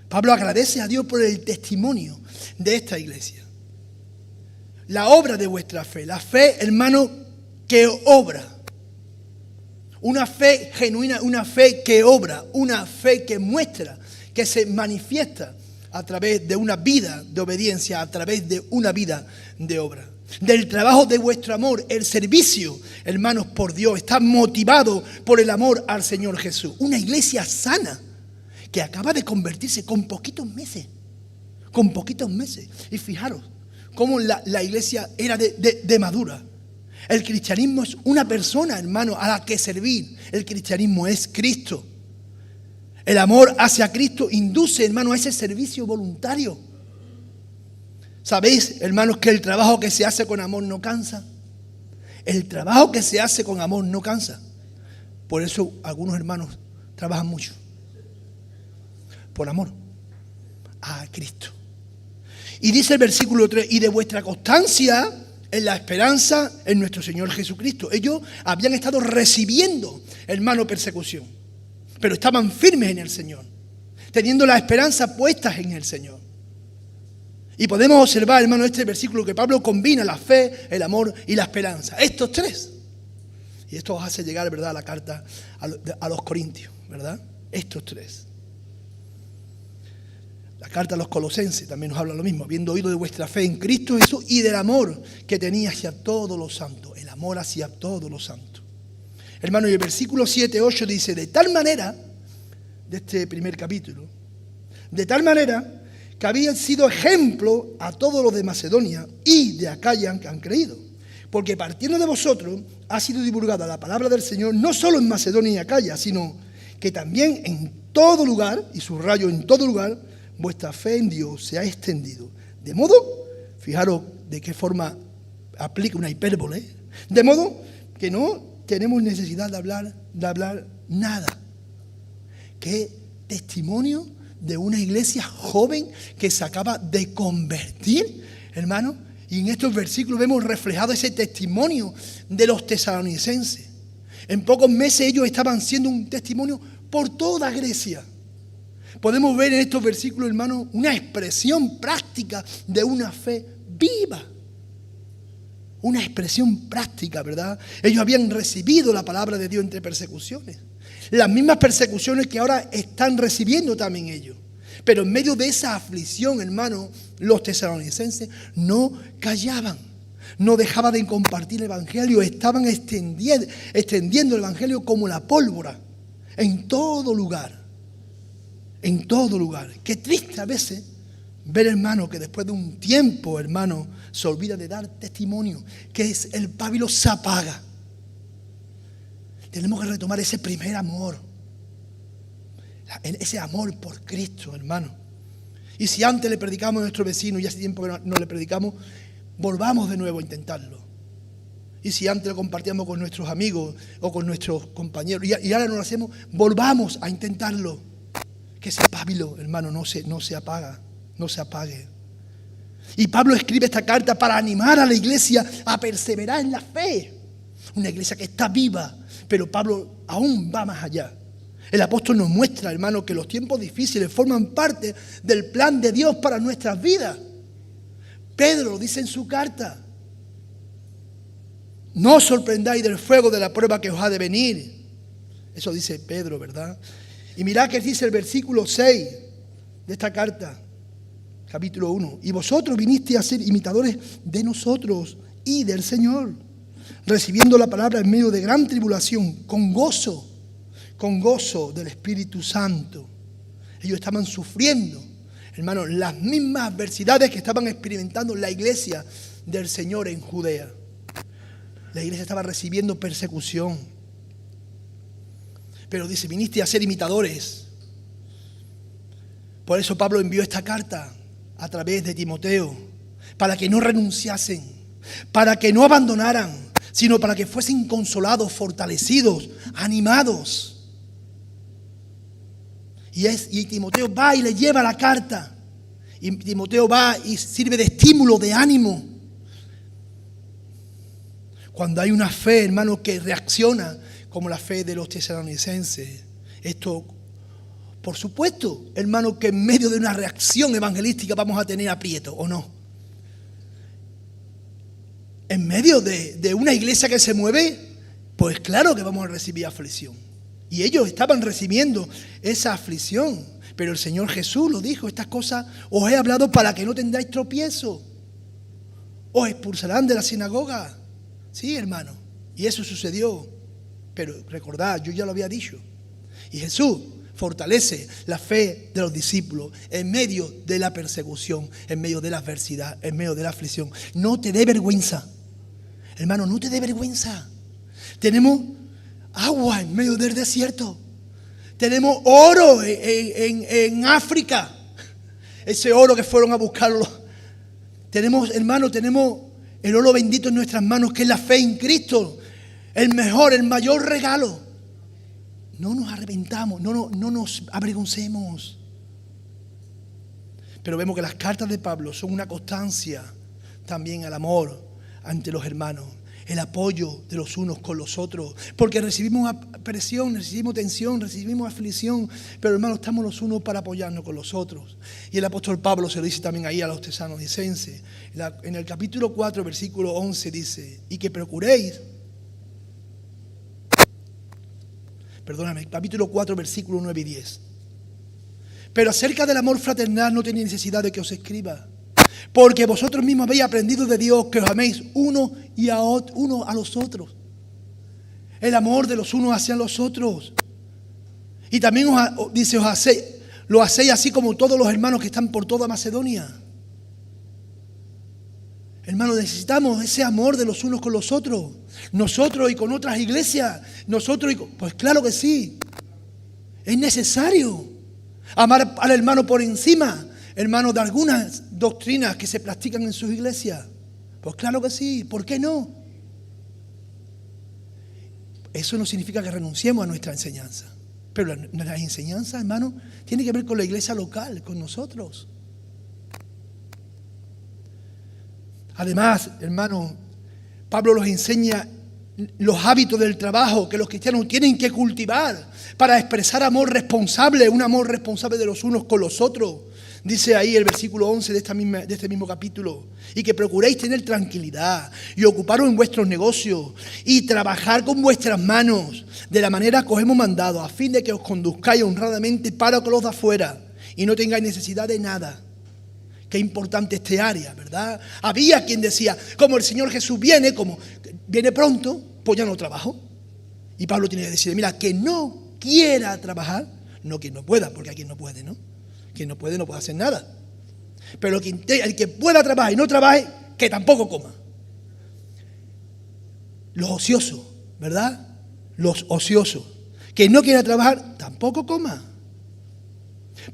Pablo agradece a Dios por el testimonio de esta iglesia. La obra de vuestra fe, la fe, hermano, que obra. Una fe genuina, una fe que obra, una fe que muestra, que se manifiesta a través de una vida de obediencia, a través de una vida de obra. Del trabajo de vuestro amor, el servicio, hermanos, por Dios, está motivado por el amor al Señor Jesús. Una iglesia sana, que acaba de convertirse con poquitos meses. Y fijaros cómo la iglesia era de madura. El cristianismo es una persona, hermano, a la que servir. El cristianismo es Cristo. El amor hacia Cristo induce, hermano, a ese servicio voluntario. ¿Sabéis, hermanos, que el trabajo que se hace con amor no cansa? El trabajo que se hace con amor no cansa. Por eso algunos hermanos trabajan mucho. Por amor a Cristo. Y dice el versículo 3, y de vuestra constancia en la esperanza en nuestro Señor Jesucristo. Ellos habían estado recibiendo, hermano, persecución, pero estaban firmes en el Señor, teniendo la esperanza puestas en el Señor. Y podemos observar, hermano, este versículo que Pablo combina la fe, el amor y la esperanza. Estos tres. Y esto os hace llegar, ¿verdad?, a la carta a los Corintios, ¿verdad? Estos tres. La carta a los Colosenses también nos habla lo mismo, habiendo oído de vuestra fe en Cristo Jesús y del amor que tenía hacia todos los santos. El amor hacia todos los santos. Hermano, y el versículo 7-8 dice, de tal manera, de este primer capítulo, de tal manera que habían sido ejemplo a todos los de Macedonia y de Acaya que han creído. Porque partiendo de vosotros ha sido divulgada la palabra del Señor, no solo en Macedonia y Acaya, sino que también en todo lugar, y subrayo en todo lugar, vuestra fe en Dios se ha extendido. De modo, fijaros de qué forma aplica una hipérbole, de modo que no tenemos necesidad de hablar nada. Qué testimonio de una iglesia joven que se acaba de convertir, hermano. Y en estos versículos vemos reflejado ese testimonio de los tesalonicenses. En pocos meses ellos estaban siendo un testimonio por toda Grecia. Podemos ver en estos versículos, hermano, una expresión práctica de una fe viva. Una expresión práctica, ¿verdad? Ellos habían recibido la palabra de Dios entre persecuciones. Las mismas persecuciones que ahora están recibiendo también ellos. Pero en medio de esa aflicción, hermano, los tesalonicenses no callaban. No dejaban de compartir el evangelio. Estaban extendiendo el evangelio como la pólvora. En todo lugar. En todo lugar. Qué triste a veces ver, hermano, que después de un tiempo, hermano, se olvida de dar testimonio. Que es el pábilo se apaga. Tenemos que retomar ese primer amor. Ese amor por Cristo, hermano. Y si antes le predicamos a nuestro vecino y hace tiempo que no le predicamos, volvamos de nuevo a intentarlo. Y si antes lo compartíamos con nuestros amigos o con nuestros compañeros y ahora no lo hacemos, volvamos a intentarlo. Que ese pábilo, hermano, no se apague. Y Pablo escribe esta carta para animar a la iglesia a perseverar en la fe. Una iglesia que está viva, pero Pablo aún va más allá. El apóstol nos muestra, hermano, que los tiempos difíciles forman parte del plan de Dios para nuestras vidas. Pedro lo dice en su carta. No os sorprendáis del fuego de la prueba que os ha de venir. Eso dice Pedro, ¿verdad? Y mirad que dice el versículo 6 de esta carta, capítulo 1. Y vosotros vinisteis a ser imitadores de nosotros y del Señor, recibiendo la palabra en medio de gran tribulación, con gozo del Espíritu Santo. Ellos estaban sufriendo, hermanos, las mismas adversidades que estaban experimentando la iglesia del Señor en Judea. La iglesia estaba recibiendo persecución. Pero dice, viniste a ser imitadores. Por eso Pablo envió esta carta a través de Timoteo, para que no renunciasen, para que no abandonaran, sino para que fuesen consolados, fortalecidos, animados. Y Timoteo va y le lleva la carta. Y Timoteo va y sirve de estímulo, de ánimo. Cuando hay una fe, hermano, que reacciona como la fe de los tesalonicenses. Esto, por supuesto, hermano, que en medio de una reacción evangelística vamos a tener aprieto, ¿o no? En medio de una iglesia que se mueve, pues claro que vamos a recibir aflicción. Y ellos estaban recibiendo esa aflicción. Pero el Señor Jesús lo dijo, estas cosas os he hablado para que no tengáis tropiezo. Os expulsarán de la sinagoga. Sí, hermano. Y eso sucedió. Pero recordad, yo ya lo había dicho. Y Jesús fortalece la fe de los discípulos en medio de la persecución, en medio de la adversidad, en medio de la aflicción. No te dé vergüenza. Hermano, no te dé vergüenza. Tenemos agua en medio del desierto. Tenemos oro en África. Ese oro que fueron a buscarlo. Tenemos, hermano, tenemos el oro bendito en nuestras manos, que es la fe en Cristo. El mejor, el mayor regalo. No nos arrepentamos, no nos avergoncemos. Pero vemos que las cartas de Pablo son una constancia también al amor ante los hermanos, el apoyo de los unos con los otros, porque recibimos presión, recibimos tensión, recibimos aflicción, pero hermanos, estamos los unos para apoyarnos con los otros. Y el apóstol Pablo se lo dice también ahí a los tesalonicenses. En el capítulo 4, versículo 11 dice, y que procuréis, capítulo 4, versículo 9 y 10. Pero acerca del amor fraternal no tenéis necesidad de que os escriba, porque vosotros mismos habéis aprendido de Dios que os améis uno a los otros. El amor de los unos hacia los otros. Y también dice, lo hacéis así como todos los hermanos que están por toda Macedonia. Hermanos, necesitamos ese amor de los unos con los otros. Nosotros y con otras iglesias. Pues claro que sí. Es necesario amar al hermano por encima, hermanos, de algunas doctrinas que se practican en sus iglesias. Pues claro que sí. ¿Por qué no? Eso no significa que renunciemos a nuestra enseñanza. Pero la enseñanza, hermano, tiene que ver con la iglesia local, con nosotros. Además, hermano, Pablo nos enseña los hábitos del trabajo que los cristianos tienen que cultivar para expresar amor responsable, un amor responsable de los unos con los otros. Dice ahí el versículo 11 de este mismo capítulo, y que procuréis tener tranquilidad y ocuparos en vuestros negocios y trabajar con vuestras manos de la manera que os hemos mandado, a fin de que os conduzcáis honradamente para con los de afuera y no tengáis necesidad de nada. Qué importante este área, ¿verdad? Había quien decía, como el Señor Jesús viene pronto, pues ya no trabajo. Y Pablo tiene que decir, mira, que no quiera trabajar, no quien no pueda, porque hay quien no puede, ¿no? Quien no puede hacer nada. Pero el que pueda trabajar y no trabaje, que tampoco coma. Los ociosos, ¿verdad? Los ociosos. Que no quiera trabajar, tampoco coma.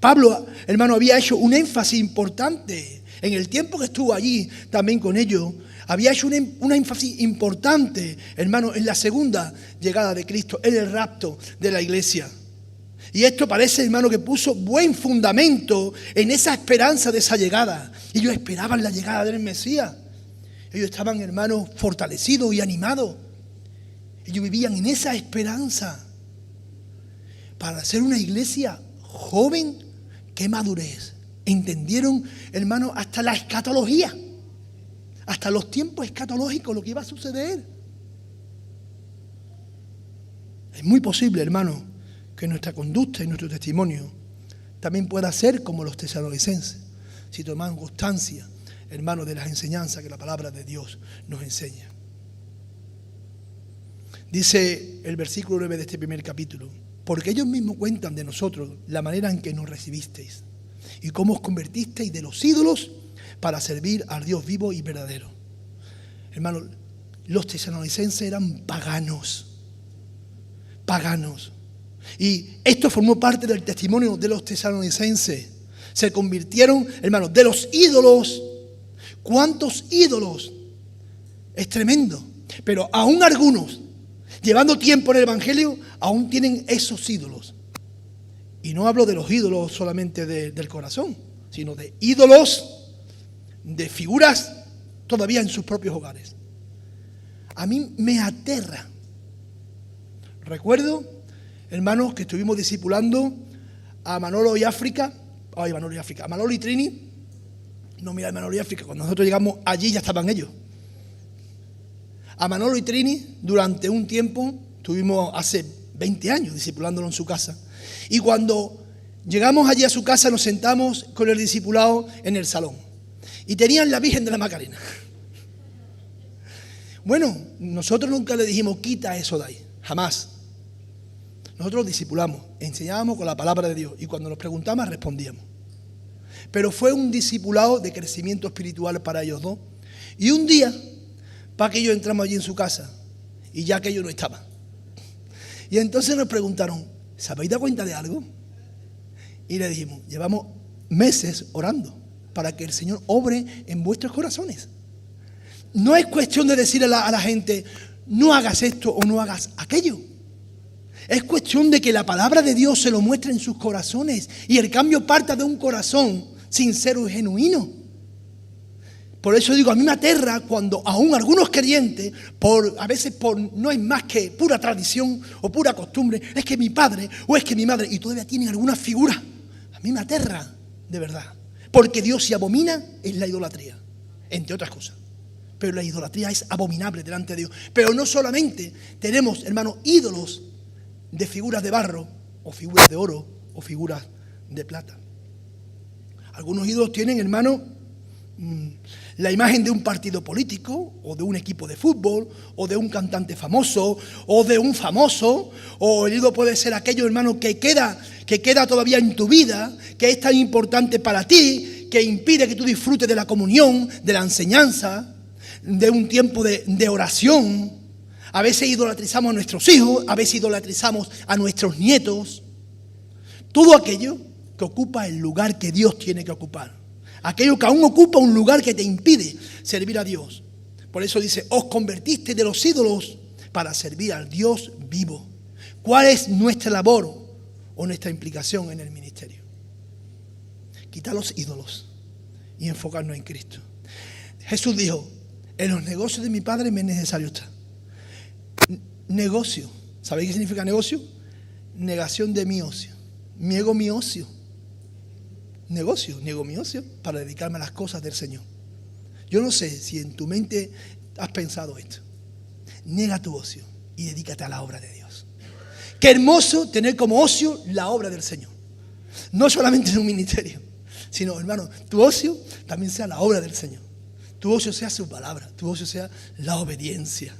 Pablo, hermano, había hecho un énfasis importante. En el tiempo que estuvo allí también con ellos, había hecho un énfasis importante, hermano, en la segunda llegada de Cristo, en el rapto de la iglesia. Y esto parece, hermano, que puso buen fundamento en esa esperanza de esa llegada. Ellos esperaban la llegada del Mesías. Ellos estaban, hermanos, fortalecidos y animados. Ellos vivían en esa esperanza para ser una iglesia joven. ¡Qué madurez! Entendieron, hermano, hasta la escatología, hasta los tiempos escatológicos, lo que iba a suceder. Es muy posible, hermano, que nuestra conducta y nuestro testimonio también pueda ser como los tesalonicenses, si tomamos constancia, hermano, de las enseñanzas que la palabra de Dios nos enseña. Dice el versículo 9 de este primer capítulo, porque ellos mismos cuentan de nosotros la manera en que nos recibisteis y cómo os convertisteis de los ídolos para servir al Dios vivo y verdadero. Hermano, los tesalonicenses eran paganos. Y esto formó parte del testimonio de los tesalonicenses. Se convirtieron, hermanos, de los ídolos. ¿Cuántos ídolos? Es tremendo. Pero aún algunos, llevando tiempo en el Evangelio, aún tienen esos ídolos. Y no hablo de los ídolos solamente del corazón, sino de ídolos, de figuras todavía en sus propios hogares. A mí me aterra. Recuerdo, hermanos, que estuvimos discipulando a Manolo y Trini. No, mira, Manolo y África, cuando nosotros llegamos allí ya estaban ellos. A Manolo y Trini, durante un tiempo, estuvimos hace 20 años discipulándolo en su casa. Y cuando llegamos allí a su casa, nos sentamos con el discipulado en el salón. Y tenían la Virgen de la Macarena. Bueno, nosotros nunca le dijimos, quita eso de ahí, jamás. Nosotros discipulamos, enseñábamos con la palabra de Dios. Y cuando nos preguntaban, respondíamos. Pero fue un discipulado de crecimiento espiritual para ellos dos. Y un día, para que ellos entramos allí en su casa, y ya que ellos no estaban. Y entonces nos preguntaron, ¿se habéis dado cuenta de algo? Y le dijimos, llevamos meses orando para que el Señor obre en vuestros corazones. No es cuestión de decir a la gente, no hagas esto o no hagas aquello. Es cuestión de que la palabra de Dios se lo muestre en sus corazones y el cambio parta de un corazón sincero y genuino. Por eso digo, a mí me aterra cuando aún algunos creyentes, a veces no es más que pura tradición o pura costumbre, es que mi padre o es que mi madre, y todavía tienen alguna figura. A mí me aterra, de verdad. Porque Dios se abomina en la idolatría, entre otras cosas. Pero la idolatría es abominable delante de Dios. Pero no solamente tenemos, hermanos, ídolos de figuras de barro, o figuras de oro, o figuras de plata. Algunos ídolos tienen, hermanos, la imagen de un partido político, o de un equipo de fútbol, o de un cantante famoso, o de un famoso, o el ídolo puede ser aquello, hermano, que queda todavía en tu vida, que es tan importante para ti, que impide que tú disfrutes de la comunión, de la enseñanza, de un tiempo de oración. A veces idolatrizamos a nuestros hijos, a veces idolatrizamos a nuestros nietos. Todo aquello que ocupa el lugar que Dios tiene que ocupar. Aquello que aún ocupa un lugar que te impide servir a Dios. Por eso dice, os convertiste de los ídolos para servir al Dios vivo. ¿Cuál es nuestra labor o nuestra implicación en el ministerio? Quitar los ídolos y enfocarnos en Cristo. Jesús dijo, en los negocios de mi Padre me es necesario estar. Negocio. ¿Sabéis qué significa negocio? Negación de mi ocio. Niego mi ocio. Niego mi ocio para dedicarme a las cosas del Señor. Yo no sé si en tu mente has pensado esto. Niega tu ocio y dedícate a la obra de Dios. Qué hermoso tener como ocio la obra del Señor. No solamente en un ministerio, sino, hermano, tu ocio también sea la obra del Señor. Tu ocio sea su palabra, tu ocio sea la obediencia.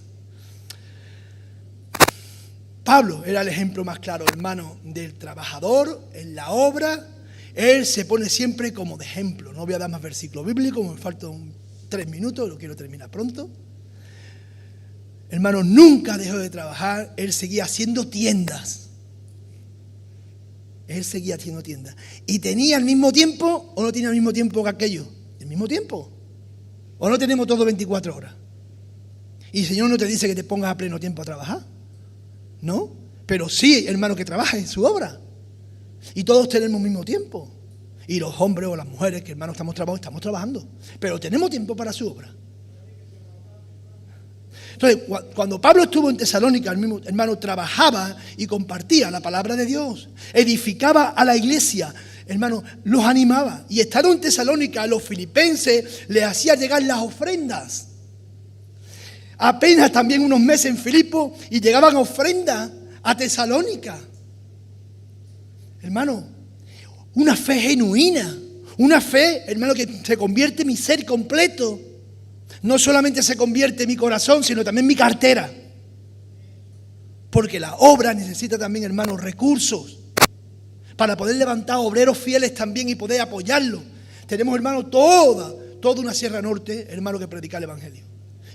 Pablo era el ejemplo más claro, hermano, del trabajador en la obra. Él se pone siempre como de ejemplo. No voy a dar más versículos bíblicos, me faltan 3 minutos, lo quiero terminar pronto. Hermano, nunca dejó de trabajar, él seguía haciendo tiendas. Él seguía haciendo tiendas. ¿Y tenía el mismo tiempo o no tenía el mismo tiempo que aquello? ¿El mismo tiempo? ¿O no tenemos todo 24 horas? Y el Señor no te dice que te pongas a pleno tiempo a trabajar, ¿no? Pero sí, hermano, que trabajes en su obra. Y todos tenemos el mismo tiempo. Y los hombres o las mujeres que, hermano, estamos trabajando. Pero tenemos tiempo para su obra. Entonces, cuando Pablo estuvo en Tesalónica, el mismo hermano trabajaba y compartía la palabra de Dios. Edificaba a la iglesia. Hermano, los animaba. Y estando en Tesalónica, a los filipenses les hacía llegar las ofrendas. Apenas también unos meses en Filipo y llegaban ofrendas a Tesalónica. Hermano, una fe genuina, una fe, hermano, que se convierte en mi ser completo. No solamente se convierte en mi corazón, sino también en mi cartera. Porque la obra necesita también, hermano, recursos para poder levantar obreros fieles también y poder apoyarlos. Tenemos, hermano, toda una Sierra Norte, hermano, que predica el Evangelio.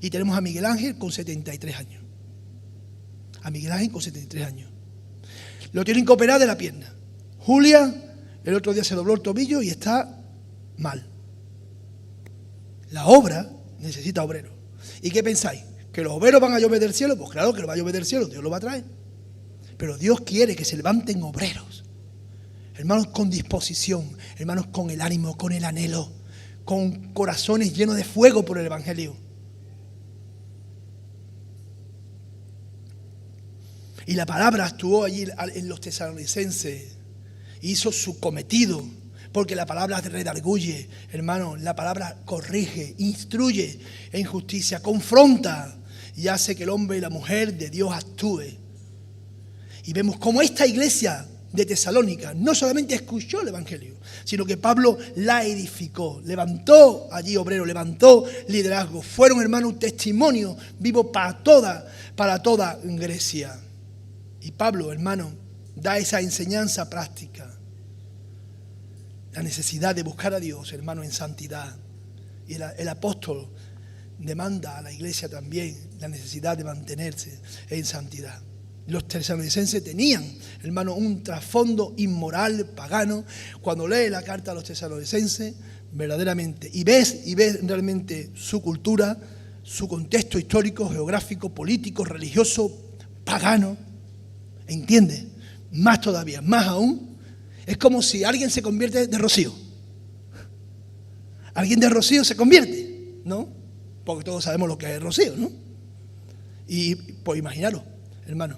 Y tenemos a Miguel Ángel con 73 años. A Miguel Ángel con 73 años. Lo tienen que operar de la pierna. Julia, el otro día se dobló el tobillo y está mal. La obra necesita obreros. ¿Y qué pensáis? ¿Que los obreros van a llover del cielo? Pues claro que lo va a llover del cielo, Dios lo va a traer. Pero Dios quiere que se levanten obreros. Hermanos con disposición, hermanos con el ánimo, con el anhelo, con corazones llenos de fuego por el Evangelio. Y la palabra actuó allí en los tesalonicenses. Hizo su cometido. Porque la palabra redarguye, hermano. La palabra corrige, instruye en justicia, confronta y hace que el hombre y la mujer de Dios actúe. Y vemos cómo esta iglesia de Tesalónica no solamente escuchó el Evangelio, sino que Pablo la edificó, levantó allí obreros, levantó liderazgo. Fueron, hermanos, un testimonio vivo para toda Grecia. Y Pablo, hermano, da esa enseñanza práctica. La necesidad de buscar a Dios, hermano, en santidad. Y el apóstol demanda a la iglesia también la necesidad de mantenerse en santidad. Los tesalonicenses tenían, hermano, un trasfondo inmoral, pagano. Cuando lee la carta a los tesalonicenses, verdaderamente, y ves realmente su cultura, su contexto histórico, geográfico, político, religioso, pagano, ¿entiendes? Más todavía, más aún, es como si alguien se convierte de Rocío. ¿Alguien de Rocío se convierte? ¿No? Porque todos sabemos lo que es el Rocío, ¿no? Y pues imaginaros, hermano,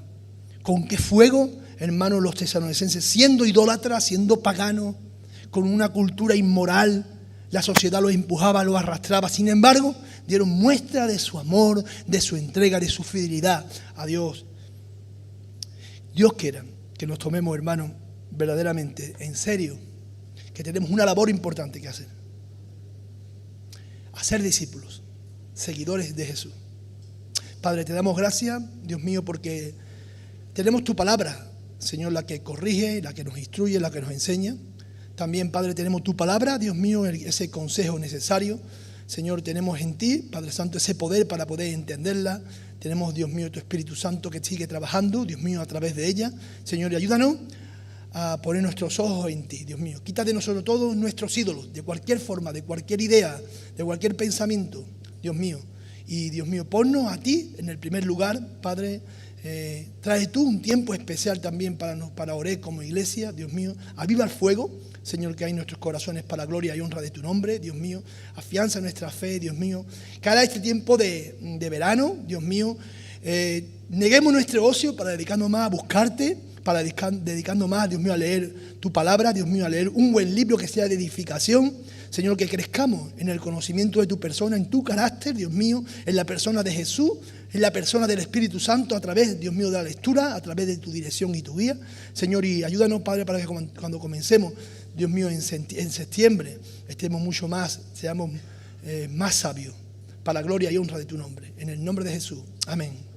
con qué fuego, hermanos, los tesalonicenses, siendo idólatras, siendo paganos, con una cultura inmoral, la sociedad los empujaba, los arrastraba. Sin embargo, dieron muestra de su amor, de su entrega, de su fidelidad a Dios. Dios quiera que nos tomemos, hermanos, verdaderamente en serio, que tenemos una labor importante que hacer. Hacer discípulos, seguidores de Jesús. Padre, te damos gracias, Dios mío, porque tenemos tu palabra, Señor, la que corrige, la que nos instruye, la que nos enseña. También, Padre, tenemos tu palabra, Dios mío, ese consejo necesario. Señor, tenemos en ti, Padre Santo, ese poder para poder entenderla. Tenemos, Dios mío, tu Espíritu Santo que sigue trabajando, Dios mío, a través de ella. Señor, y ayúdanos a poner nuestros ojos en ti, Dios mío. Quita de nosotros todos nuestros ídolos, de cualquier forma, de cualquier idea, de cualquier pensamiento, Dios mío. Y, Dios mío, ponnos a ti en el primer lugar, Padre. Trae tú un tiempo especial también para orar como iglesia, Dios mío. Aviva el fuego, Señor, que hay en nuestros corazones para gloria y honra de tu nombre, Dios mío. Afianza nuestra fe, Dios mío. Cada este tiempo de verano, Dios mío, neguemos nuestro ocio para dedicarnos más a buscarte, para dedicarnos más, Dios mío, a leer tu palabra, Dios mío, a leer un buen libro que sea de edificación. Señor, que crezcamos en el conocimiento de tu persona, en tu carácter, Dios mío, en la persona de Jesús, en la persona del Espíritu Santo, a través, Dios mío, de la lectura, a través de tu dirección y tu guía. Señor, y ayúdanos, Padre, para que cuando comencemos, Dios mío, en septiembre, estemos mucho más, seamos más sabios, para la gloria y honra de tu nombre. En el nombre de Jesús. Amén.